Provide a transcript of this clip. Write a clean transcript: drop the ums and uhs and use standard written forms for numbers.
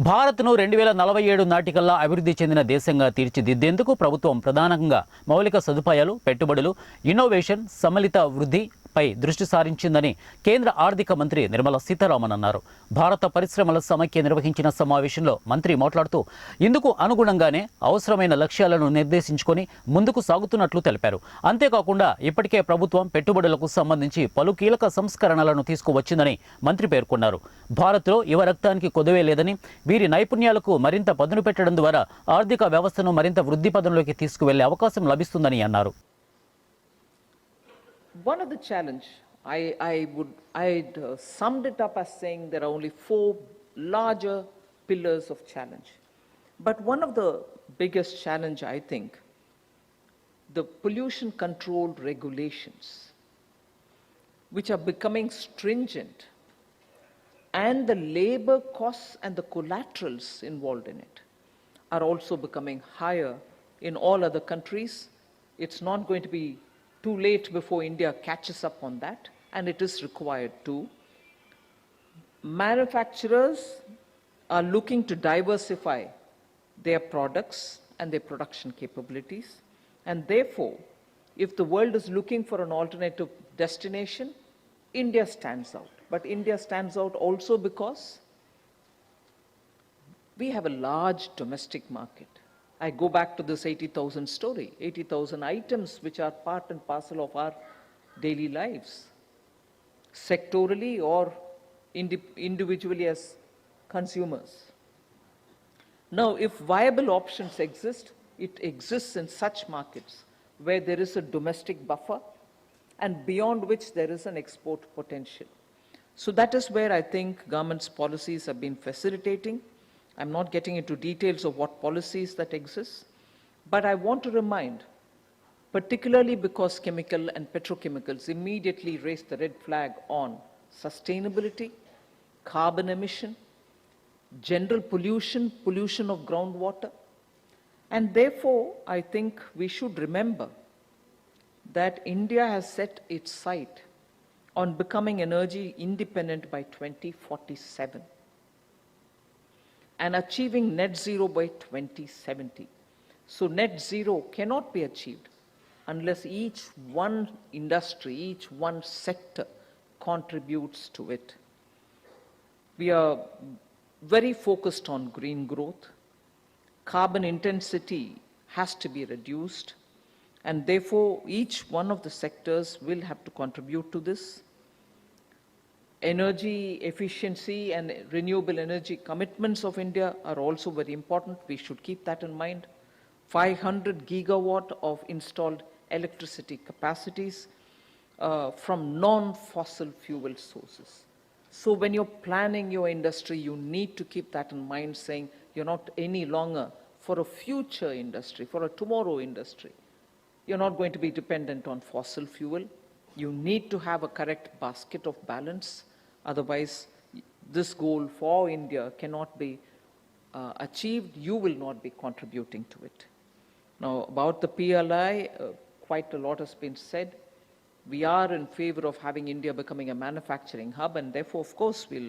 భారత్ను 2047 నాటికల్లా అభివృద్ధి చెందిన దేశంగా తీర్చిదిద్దేందుకు ప్రభుత్వం ప్రధానంగా మౌలిక సదుపాయాలు, పెట్టుబడులు, ఇన్నోవేషన్, సమ్మిళిత వృద్ధిపై దృష్టి సారించిందని కేంద్ర ఆర్థిక మంత్రి నిర్మలా సీతారామన్ అన్నారు. భారత పరిశ్రమల సమైక్య నిర్వహించిన సమావేశంలో మంత్రి మాట్లాడుతూ ఇందుకు అనుగుణంగానే అవసరమైన లక్ష్యాలను నిర్దేశించుకొని ముందుకు సాగుతున్నట్లు తెలిపారు. అంతేకాకుండా ఇప్పటికే ప్రభుత్వం పెట్టుబడులకు సంబంధించి పలు కీలక సంస్కరణలను తీసుకువచ్చిందని మంత్రి పేర్కొన్నారు. భారత్లో యువ రక్తానికి కొదవే లేదని, వీరి నైపుణ్యాలకు మరింత పదును పెట్టడం ద్వారా ఆర్థిక వ్యవస్థను మరింత వృద్ధి పదంలోకి తీసుకువెళ్లే అవకాశం లభిస్తుందని అన్నారు. One of the challenge, I'd summed it up as saying there are only 4 larger pillars of challenge. But one of the biggest challenge, I think, the pollution control regulations, which are becoming stringent, and the labor costs and the collaterals involved in it are also becoming higher in all other countries. It's not going to be too late before India catches up on that, and it is required too. Manufacturers are looking to diversify their products and their production capabilities, and therefore, if the world is looking for an alternative destination, India stands out. But India stands out also because we have a large domestic market. I go back to this 80,000 story, 80,000 items which are part and parcel of our daily lives, sectorally or individually as consumers. Now, if viable options exist, it exists in such markets where there is a domestic buffer and beyond which there is an export potential. So that is where I think government's policies have been facilitating. I'm not getting into details of what policies that exist, but I want to remind, particularly because chemical and petrochemicals immediately raise the red flag on sustainability, carbon emission, general pollution of groundwater, and therefore I think we should remember that India has set its sight on becoming energy independent by 2047 and achieving net zero by 2070. So net zero cannot be achieved unless each one industry, each one sector contributes to it. We are very focused on green growth. Carbon intensity has to be reduced, and therefore each one of the sectors will have to contribute to this. Energy efficiency and renewable energy commitments of India are also very important. We should keep that in mind. 500 gigawatt of installed electricity capacities from non-fossil fuel sources. So when you're planning your industry, you need to keep that in mind, saying you're not any longer for a future industry, for a tomorrow industry. You're not going to be dependent on fossil fuel. You need to have a correct basket of balance. Otherwise, this goal for India cannot be achieved. You will not be contributing to it. Now, about the PLI, quite a lot has been said. We are in favor of having India becoming a manufacturing hub, and therefore, of course, we'll